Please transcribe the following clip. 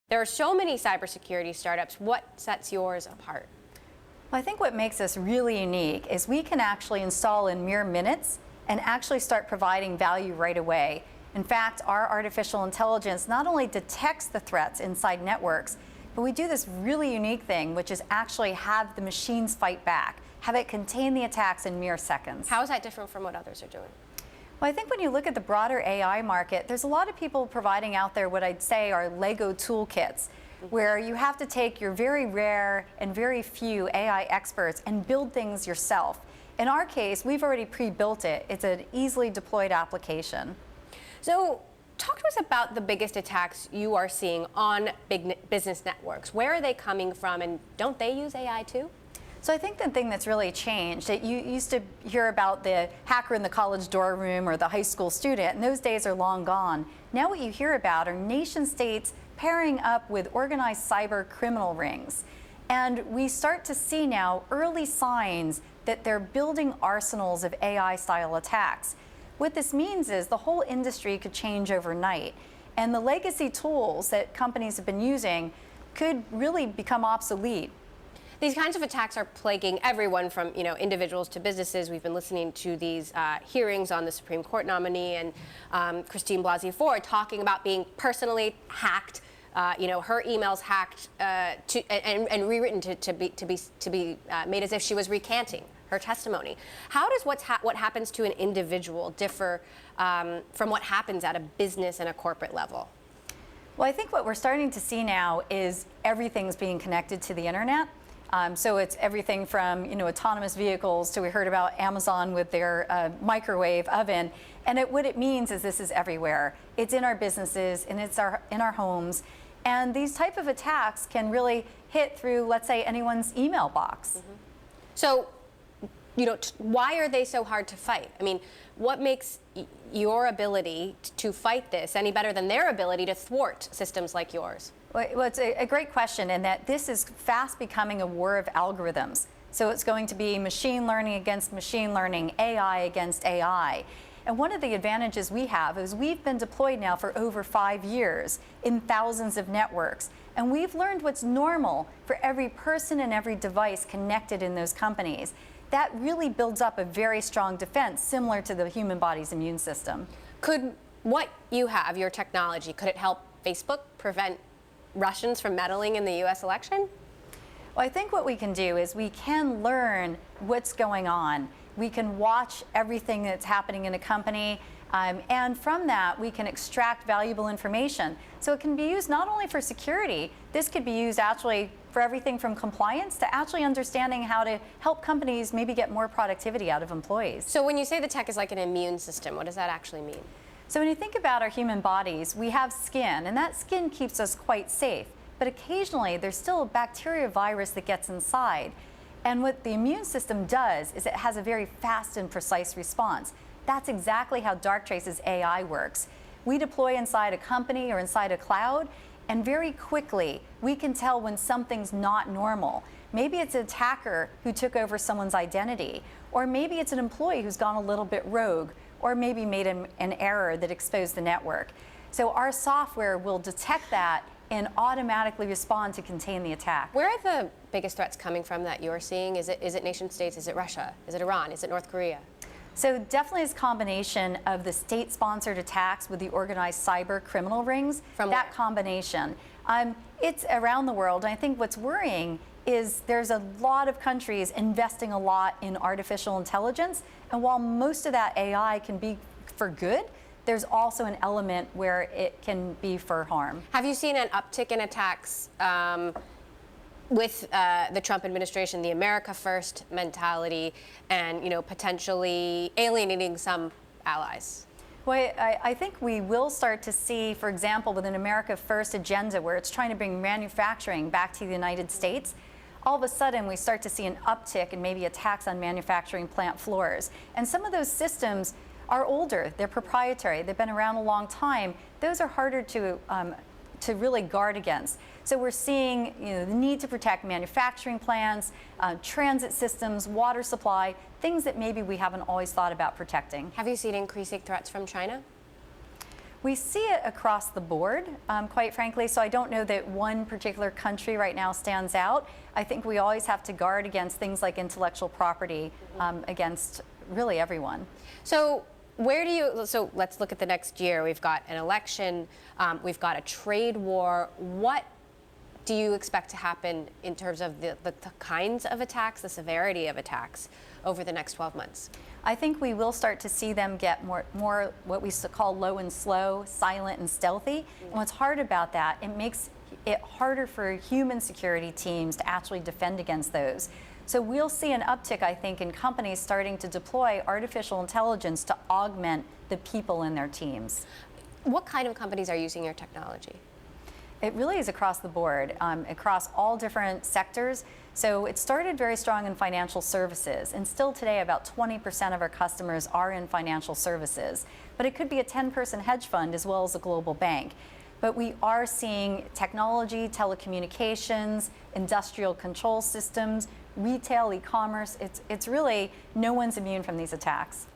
There are so many cybersecurity startups. What sets yours apart? Well, I think what makes us really unique is we can actually install in mere minutes and actually start providing value right away. In fact, our artificial intelligence not only detects the threats inside networks, but we do this really unique thing, which is actually have the machines fight back, have it contain the attacks in mere seconds. How is that different from what others are doing? Well, I think when you look at the broader AI market, there's a lot of people providing out there what I'd say are Lego toolkits, where you have to take your very rare and very few AI experts and build things yourself. In our case, we've already pre-built it. It's an easily deployed application. So talk to us about the biggest attacks you are seeing on big business networks. Where are they coming from, and don't they use AI too? So I think the thing that's really changed, that you used to hear about the hacker in the college dorm room or the high school student, and those days are long gone. Now what you hear about are nation states pairing up with organized cyber criminal rings. And we start to see now early signs that they're building arsenals of AI-style attacks. What this means is the whole industry could change overnight, and the legacy tools that companies have been using could really become obsolete. These kinds of attacks are plaguing everyone from individuals to businesses. We've been listening to these hearings on the Supreme Court nominee and Christine Blasey Ford talking about being personally hacked, her emails hacked and rewritten to be made as if she was recanting her testimony. How does what happens to an individual differ from what happens at a business and a corporate level? Well, I think what we're starting to see now is everything's being connected to the internet. So it's everything from autonomous vehicles to we heard about Amazon with their microwave oven. And what it means is this is everywhere. It's in our businesses and it's in our homes. And these type of attacks can really hit through, let's say, anyone's email box. Mm-hmm. So, why are they so hard to fight? I mean, what makes your ability to fight this any better than their ability to thwart systems like yours? Well, it's a great question, in that this is fast becoming a war of algorithms. So it's going to be machine learning against machine learning, AI against AI. And one of the advantages we have is we've been deployed now for over 5 years in thousands of networks. And we've learned what's normal for every person and every device connected in those companies. That really builds up a very strong defense, similar to the human body's immune system. Could what you have, your technology, could it help Facebook prevent Russians from meddling in the U.S. election? Well, I think what we can do is we can learn what's going on. We can watch everything that's happening in a company, and from that we can extract valuable information. So it can be used not only for security, this could be used actually for everything from compliance to actually understanding how to help companies maybe get more productivity out of employees. So when you say the tech is like an immune system, what does that actually mean? So when you think about our human bodies, we have skin, and that skin keeps us quite safe. But occasionally, there's still a bacteria virus that gets inside. And what the immune system does is it has a very fast and precise response. That's exactly how Darktrace's AI works. We deploy inside a company or inside a cloud, and very quickly, we can tell when something's not normal. Maybe it's an attacker who took over someone's identity, or maybe it's an employee who's gone a little bit rogue, or maybe made an error that exposed the network. So our software will detect that and automatically respond to contain the attack. Where are the biggest threats coming from that you're seeing? Is it nation states? Is it Russia? Is it Iran? Is it North Korea? So definitely it's a combination of the state-sponsored attacks with the organized cyber criminal rings. From that where? Combination. It's around the world, and I think what's worrying is there's a lot of countries investing a lot in artificial intelligence, and while most of that AI can be for good, there's also an element where it can be for harm. Have you seen an uptick in attacks with the Trump administration, the America First mentality, and potentially alienating some allies? Well, I think we will start to see, for example, with an America First agenda where it's trying to bring manufacturing back to the United States, all of a sudden we start to see an uptick in maybe attacks on manufacturing plant floors. And some of those systems are older, they're proprietary, they've been around a long time. Those are harder to really guard against. So we're seeing the need to protect manufacturing plants, transit systems, water supply, things that maybe we haven't always thought about protecting. Have you seen increasing threats from China? We see it across the board, quite frankly, so I don't know that one particular country right now stands out. I think we always have to guard against things like intellectual property against really everyone. So so let's look at the next year. We've got an election, we've got a trade war. What do you expect to happen in terms of the kinds of attacks, the severity of attacks over the next 12 months? I think we will start to see them get more what we call low and slow, silent and stealthy. And what's hard about that, it makes it harder for human security teams to actually defend against those. So we'll see an uptick, I think, in companies starting to deploy artificial intelligence to augment the people in their teams. What kind of companies are using your technology? It really is across the board, across all different sectors. So it started very strong in financial services, and still today about 20% of our customers are in financial services. But it could be a 10-person hedge fund as well as a global bank. But we are seeing technology, telecommunications, industrial control systems, retail, e-commerce. It's really, no one's immune from these attacks.